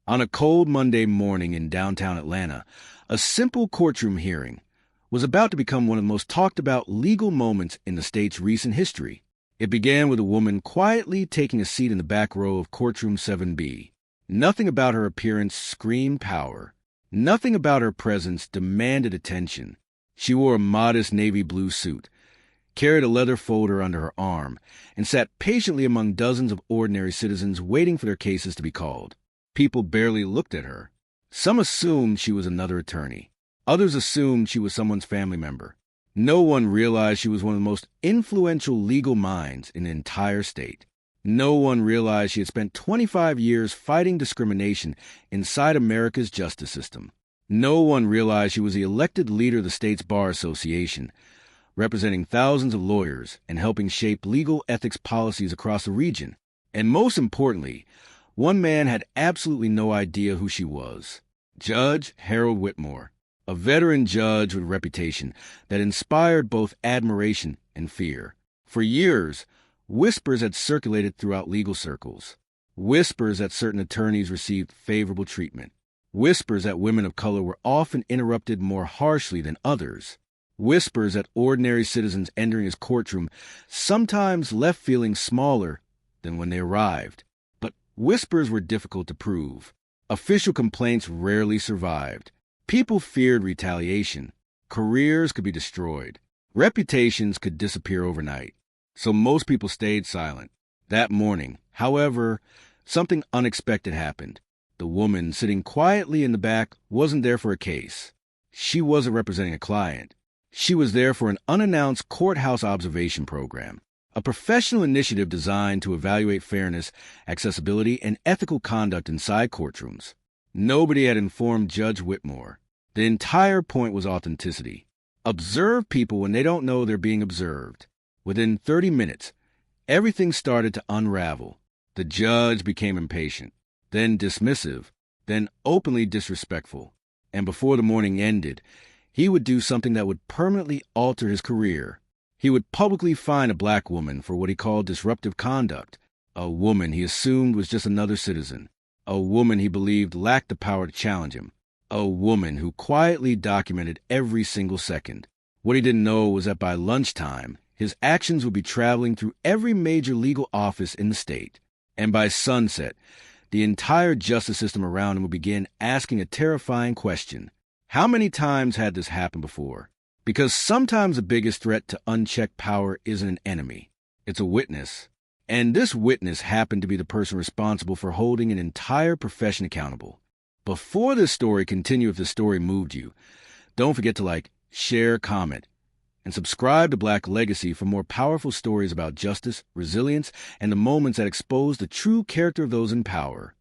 On a cold Monday morning in downtown Atlanta, a simple courtroom hearing was about to become one of the most talked about legal moments in the state's recent history. It began with a woman quietly taking a seat in the back row of courtroom 7B. Nothing about her appearance screamed power. Nothing about her presence demanded attention. She wore a modest navy blue suit, carried a leather folder under her arm, and sat patiently among dozens of ordinary citizens waiting for their cases to be called. People barely looked at her. Some assumed she was another attorney. Others assumed she was someone's family member. No one realized she was one of the most influential legal minds in the entire state. No one realized she had spent 25 years fighting discrimination inside America's justice system. No one realized she was the elected leader of the state's Bar Association, representing thousands of lawyers and helping shape legal ethics policies across the region. And most importantly, one man had absolutely no idea who she was. Judge Harold Whitmore, a veteran judge with a reputation that inspired both admiration and fear. For years, whispers had circulated throughout legal circles. Whispers that certain attorneys received favorable treatment. Whispers that women of color were often interrupted more harshly than others. Whispers that ordinary citizens entering his courtroom sometimes left feeling smaller than when they arrived. But whispers were difficult to prove. Official complaints rarely survived. People feared retaliation. Careers could be destroyed. Reputations could disappear overnight. So most people stayed silent. That morning, however, something unexpected happened. The woman sitting quietly in the back wasn't there for a case. She wasn't representing a client. She was there for an unannounced courthouse observation program, a professional initiative designed to evaluate fairness, accessibility, and ethical conduct inside courtrooms. Nobody had informed Judge Whitmore. The entire point was authenticity. Observe people when they don't know they're being observed. Within 30 minutes, everything started to unravel. The judge became impatient, then dismissive, then openly disrespectful. And before the morning ended, he would do something that would permanently alter his career. He would publicly fine a black woman for what he called disruptive conduct, a woman he assumed was just another citizen, a woman he believed lacked the power to challenge him, a woman who quietly documented every single second. What he didn't know was that by lunchtime, his actions would be traveling through every major legal office in the state. And by sunset, the entire justice system around him would begin asking a terrifying question. How many times had this happened before? Because sometimes the biggest threat to unchecked power isn't an enemy. It's a witness. And this witness happened to be the person responsible for holding an entire profession accountable. Before this story continues, if this story moved you, don't forget to share, comment, and subscribe to Black Legacy for more powerful stories about justice, resilience, and the moments that expose the true character of those in power.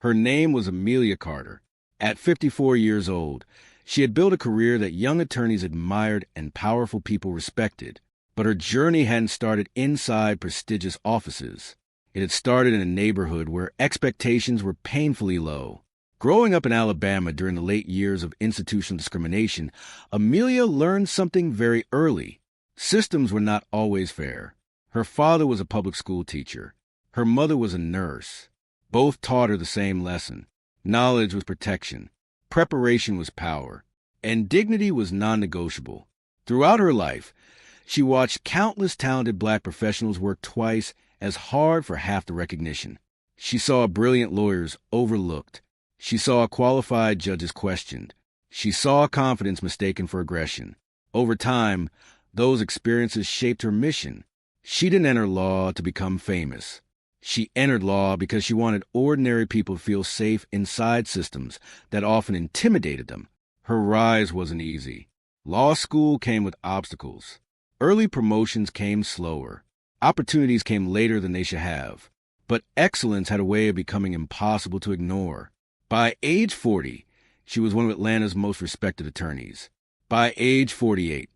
Her name was Amelia Carter. At 54 years old, she had built a career that young attorneys admired and powerful people respected. But her journey hadn't started inside prestigious offices. It had started in a neighborhood where expectations were painfully low. Growing up in Alabama during the late years of institutional discrimination, Amelia learned something very early. Systems were not always fair. Her father was a public school teacher. Her mother was a nurse. Both taught her the same lesson. Knowledge was protection. Preparation was power. And dignity was non-negotiable. Throughout her life, she watched countless talented black professionals work twice as hard for half the recognition. She saw brilliant lawyers overlooked. She saw qualified judges questioned. She saw confidence mistaken for aggression. Over time, those experiences shaped her mission. She didn't enter law to become famous. She entered law because she wanted ordinary people to feel safe inside systems that often intimidated them. Her rise wasn't easy. Law school came with obstacles. Early promotions came slower. Opportunities came later than they should have. But excellence had a way of becoming impossible to ignore. By age 40, she was one of Atlanta's most respected attorneys. By age 48,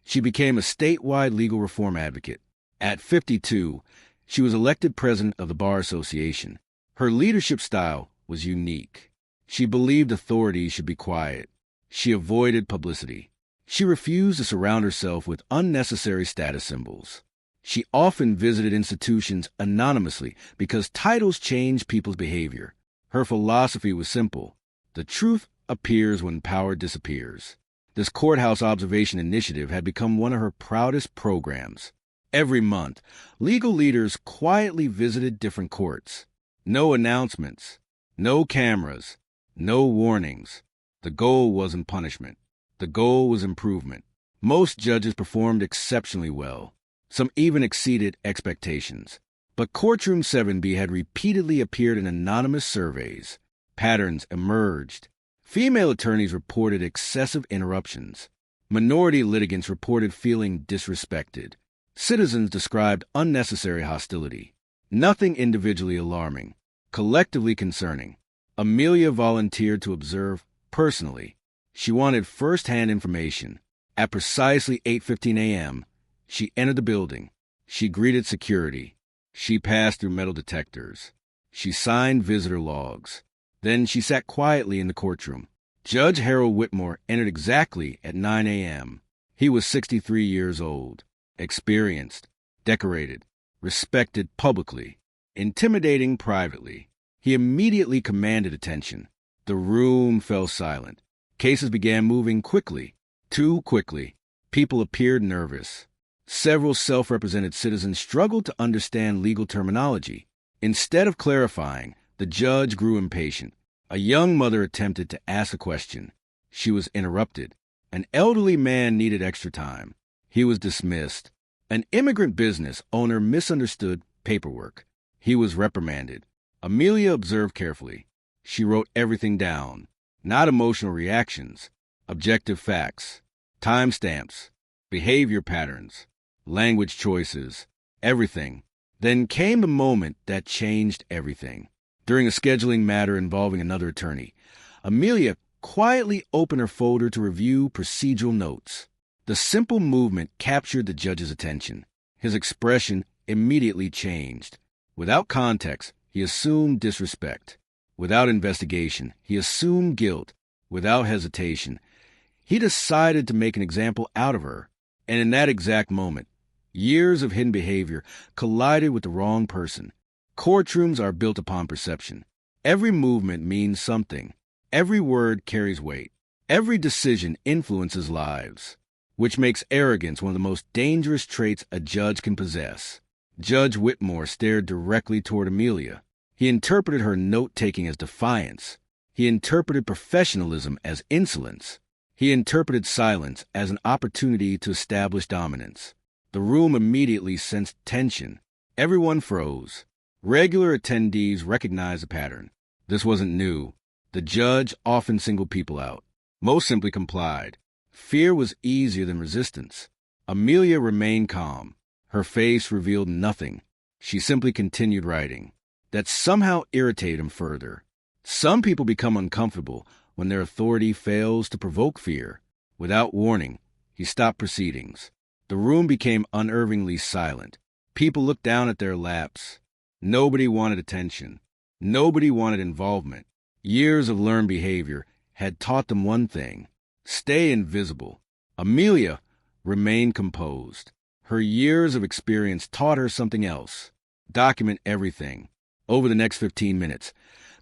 she became a statewide legal reform advocate. At 52, she was elected president of the Bar Association. Her leadership style was unique. She believed authority should be quiet. She avoided publicity. She refused to surround herself with unnecessary status symbols. She often visited institutions anonymously because titles changed people's behavior. Her philosophy was simple. The truth appears when power disappears. This courthouse observation initiative had become one of her proudest programs. Every month, legal leaders quietly visited different courts. No announcements, no cameras, no warnings. The goal wasn't punishment. The goal was improvement. Most judges performed exceptionally well. Some even exceeded expectations. But Courtroom 7B had repeatedly appeared in anonymous surveys. Patterns emerged. Female attorneys reported excessive interruptions. Minority litigants reported feeling disrespected. Citizens described unnecessary hostility. Nothing individually alarming, collectively concerning. Amelia volunteered to observe personally. She wanted first-hand information. At precisely 8:15 a.m., she entered the building. She greeted security. She passed through metal detectors. She signed visitor logs. Then she sat quietly in the courtroom. Judge Harold Whitmore entered exactly at 9 a.m. He was 63 years old, experienced, decorated, respected publicly, intimidating privately. He immediately commanded attention. The room fell silent. Cases began moving quickly, too quickly. People appeared nervous. Several self-represented citizens struggled to understand legal terminology. Instead of clarifying, the judge grew impatient. A young mother attempted to ask a question. She was interrupted. An elderly man needed extra time. He was dismissed. An immigrant business owner misunderstood paperwork. He was reprimanded. Amelia observed carefully. She wrote everything down. Not emotional reactions, objective facts, timestamps, behavior patterns, language choices, everything. Then came the moment that changed everything. During a scheduling matter involving another attorney, Amelia quietly opened her folder to review procedural notes. The simple movement captured the judge's attention. His expression immediately changed. Without context, he assumed disrespect. Without investigation, he assumed guilt. Without hesitation, he decided to make an example out of her. And in that exact moment, years of hidden behavior collided with the wrong person. Courtrooms are built upon perception. Every movement means something. Every word carries weight. Every decision influences lives, which makes arrogance one of the most dangerous traits a judge can possess. Judge Whitmore stared directly toward Amelia. He interpreted her note-taking as defiance. He interpreted professionalism as insolence. He interpreted silence as an opportunity to establish dominance. The room immediately sensed tension. Everyone froze. Regular attendees recognized the pattern. This wasn't new. The judge often singled people out. Most simply complied. Fear was easier than resistance. Amelia remained calm. Her face revealed nothing. She simply continued writing. That somehow irritated him further. Some people become uncomfortable when their authority fails to provoke fear. Without warning, he stopped proceedings. The room became unnervingly silent. People looked down at their laps. Nobody wanted attention. Nobody wanted involvement. Years of learned behavior had taught them one thing: stay invisible. Amelia remained composed. Her years of experience taught her something else: document everything. Over the next 15 minutes,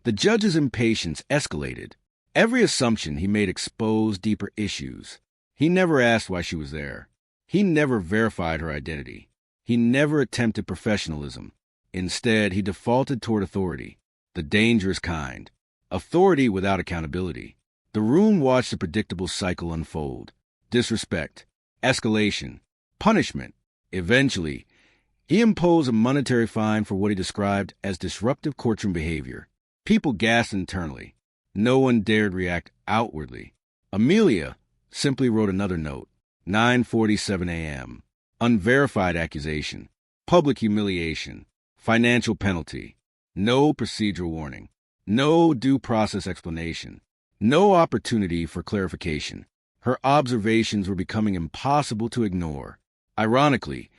the judge's impatience escalated. Every assumption he made exposed deeper issues. He never asked why she was there. He never verified her identity. He never attempted professionalism. Instead, he defaulted toward authority, the dangerous kind. Authority without accountability. The room watched a predictable cycle unfold. Disrespect, escalation, punishment. Eventually, he imposed a monetary fine for what he described as disruptive courtroom behavior. People gasped internally. No one dared react outwardly. Amelia simply wrote another note. 9:47 a.m. Unverified accusation. Public humiliation. Financial penalty. No procedural warning. No due process explanation. No opportunity for clarification. Her observations were becoming impossible to ignore. Ironically,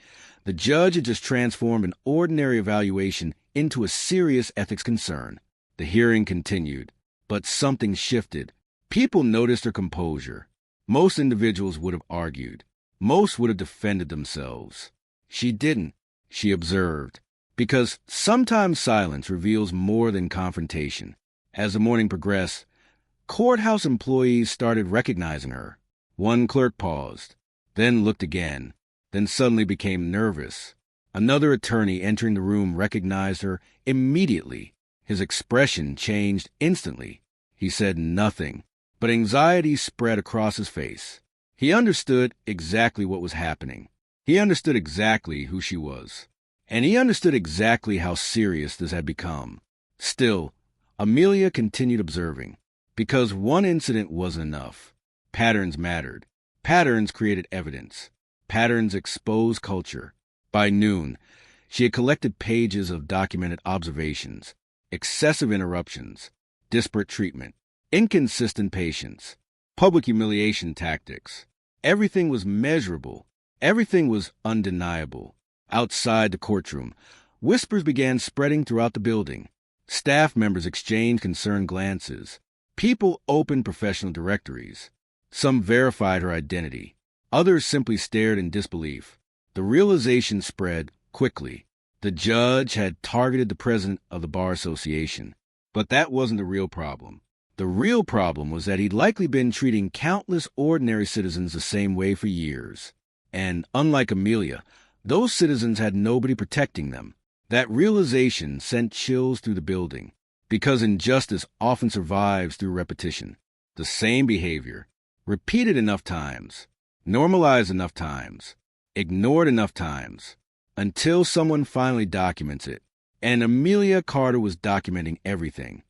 the judge had just transformed an ordinary evaluation into a serious ethics concern. The hearing continued, but something shifted. People noticed her composure. Most individuals would have argued. Most would have defended themselves. She didn't. She observed. Because sometimes silence reveals more than confrontation. As the morning progressed, courthouse employees started recognizing her. One clerk paused, then looked again, then suddenly became nervous. Another attorney entering the room recognized her immediately. His expression changed instantly. He said nothing, but anxiety spread across his face. He understood exactly what was happening. He understood exactly who she was. And he understood exactly how serious this had become. Still, Amelia continued observing, because one incident wasn't enough. Patterns mattered. Patterns created evidence. Patterns exposed culture. By noon, she had collected pages of documented observations, excessive interruptions, disparate treatment, inconsistent patients, public humiliation tactics. Everything was measurable. Everything was undeniable. Outside the courtroom, whispers began spreading throughout the building. Staff members exchanged concerned glances. People opened professional directories. Some verified her identity. Others simply stared in disbelief. The realization spread quickly. The judge had targeted the president of the Bar Association. But that wasn't the real problem. The real problem was that he'd likely been treating countless ordinary citizens the same way for years. And unlike Amelia, those citizens had nobody protecting them. That realization sent chills through the building, because injustice often survives through repetition. The same behavior, repeated enough times, normalized enough times, ignored enough times, until someone finally documents it. And Amelia Carter was documenting everything.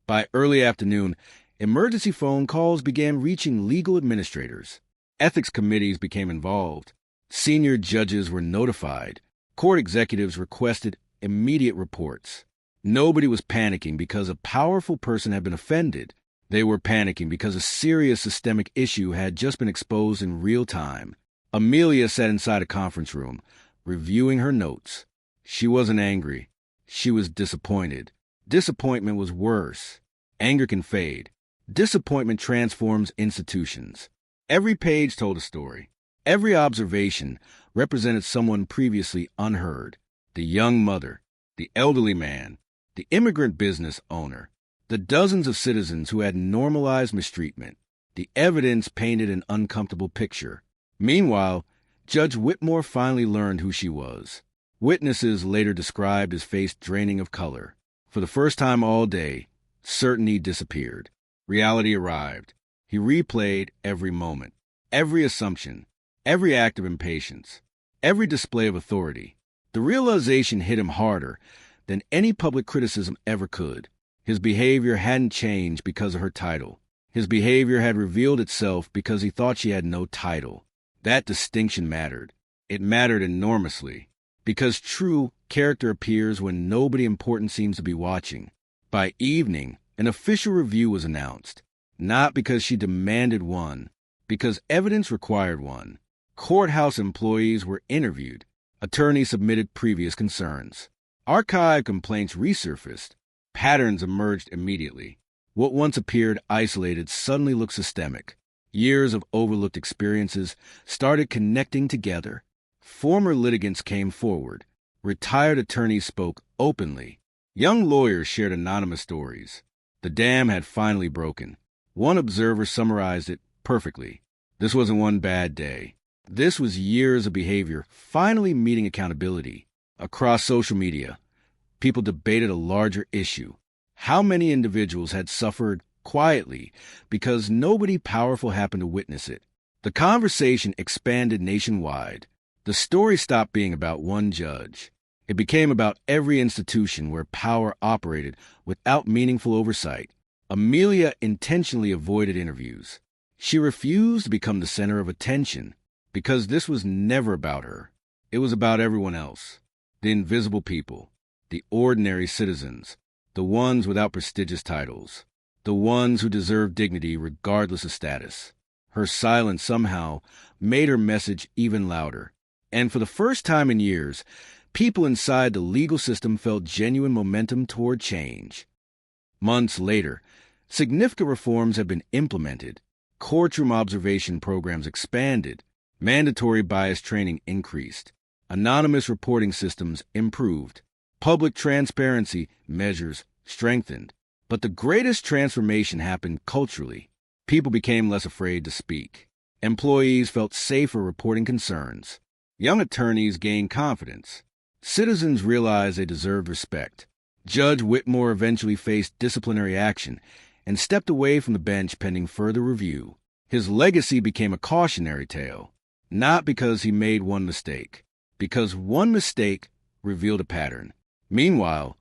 By early afternoon, emergency phone calls began reaching legal administrators. Ethics committees became involved. Senior judges were notified. Court executives requested immediate reports. Nobody was panicking because a powerful person had been offended. They were panicking because a serious systemic issue had just been exposed in real time. Amelia sat inside a conference room, reviewing her notes. She wasn't angry. She was disappointed. Disappointment was worse. Anger can fade. Disappointment transforms institutions. Every page told a story. Every observation represented someone previously unheard. The young mother, the elderly man, the immigrant business owner, the dozens of citizens who had normalized mistreatment. The evidence painted an uncomfortable picture. Meanwhile, Judge Whitmore finally learned who she was. Witnesses later described his face draining of color. For the first time all day, certainty disappeared. Reality arrived. He replayed every moment, every assumption, every act of impatience, every display of authority. The realization hit him harder than any public criticism ever could. His behavior hadn't changed because of her title. His behavior had revealed itself because he thought she had no title. That distinction mattered. It mattered enormously, because true character appears when nobody important seems to be watching. By evening, an official review was announced, not because she demanded one, because evidence required one. Courthouse employees were interviewed. Attorneys submitted previous concerns. Archive complaints resurfaced. Patterns emerged immediately. What once appeared isolated suddenly looked systemic. Years of overlooked experiences started connecting together. Former litigants came forward. Retired attorneys spoke openly. Young lawyers shared anonymous stories. The dam had finally broken. One observer summarized it perfectly. This wasn't one bad day. This was years of behavior finally meeting accountability. Across social media, people debated a larger issue. How many individuals had suffered quietly because nobody powerful happened to witness it? The conversation expanded nationwide. The story stopped being about one judge. It became about every institution where power operated without meaningful oversight. Amelia intentionally avoided interviews. She refused to become the center of attention because this was never about her. It was about everyone else. The invisible people, the ordinary citizens, the ones without prestigious titles, the ones who deserve dignity regardless of status. Her silence somehow made her message even louder. And for the first time in years, people inside the legal system felt genuine momentum toward change. Months later, significant reforms have been implemented. Courtroom observation programs expanded. Mandatory bias training increased. Anonymous reporting systems improved. Public transparency measures strengthened. But the greatest transformation happened culturally. People became less afraid to speak. Employees felt safer reporting concerns. Young attorneys gained confidence. Citizens realized they deserved respect. Judge Whitmore eventually faced disciplinary action and stepped away from the bench pending further review. His legacy became a cautionary tale, not because he made one mistake, because one mistake revealed a pattern. Meanwhile,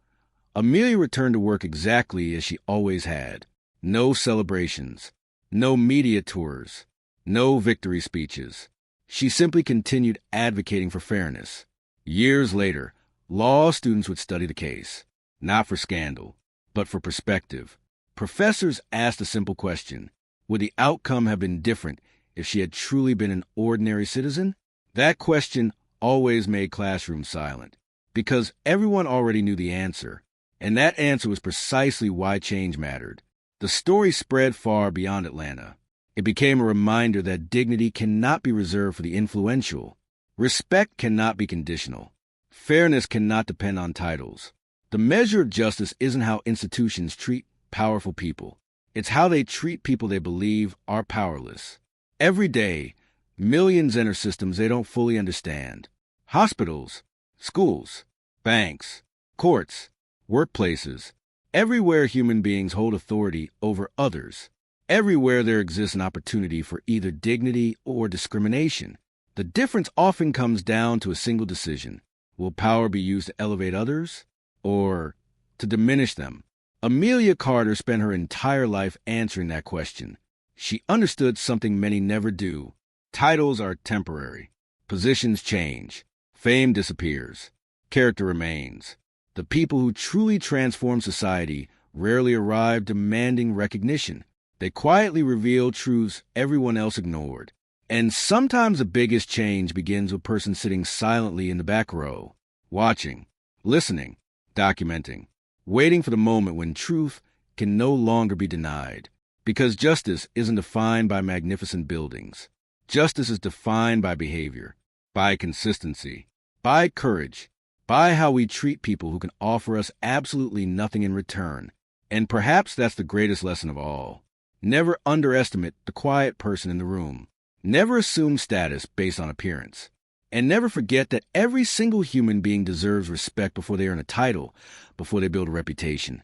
Amelia returned to work exactly as she always had. No celebrations, no media tours, no victory speeches. She simply continued advocating for fairness. Years later, law students would study the case, not for scandal, but for perspective. Professors asked a simple question: would the outcome have been different if she had truly been an ordinary citizen? That question always made classrooms silent, because everyone already knew the answer, and that answer was precisely why change mattered. The story spread far beyond Atlanta. It became a reminder that dignity cannot be reserved for the influential. Respect cannot be conditional. Fairness cannot depend on titles. The measure of justice isn't how institutions treat powerful people. It's how they treat people they believe are powerless. Every day, millions enter systems they don't fully understand. Hospitals, schools, banks, courts, workplaces. Everywhere human beings hold authority over others. Everywhere there exists an opportunity for either dignity or discrimination. The difference often comes down to a single decision. Will power be used to elevate others or to diminish them? Amelia Carter spent her entire life answering that question. She understood something many never do. Titles are temporary. Positions change. Fame disappears. Character remains. The people who truly transform society rarely arrive demanding recognition. They quietly reveal truths everyone else ignored. And sometimes the biggest change begins with a person sitting silently in the back row, watching, listening, documenting, waiting for the moment when truth can no longer be denied. Because justice isn't defined by magnificent buildings. Justice is defined by behavior, by consistency, by courage, by how we treat people who can offer us absolutely nothing in return. And perhaps that's the greatest lesson of all. Never underestimate the quiet person in the room. Never assume status based on appearance. And never forget that every single human being deserves respect before they earn a title, before they build a reputation,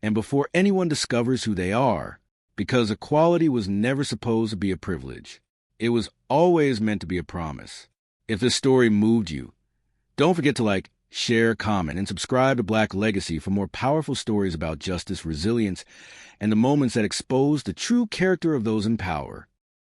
and before anyone discovers who they are. Because equality was never supposed to be a privilege. It was always meant to be a promise. If this story moved you, don't forget to share, comment, and subscribe to Black Legacy for more powerful stories about justice, resilience, and the moments that expose the true character of those in power.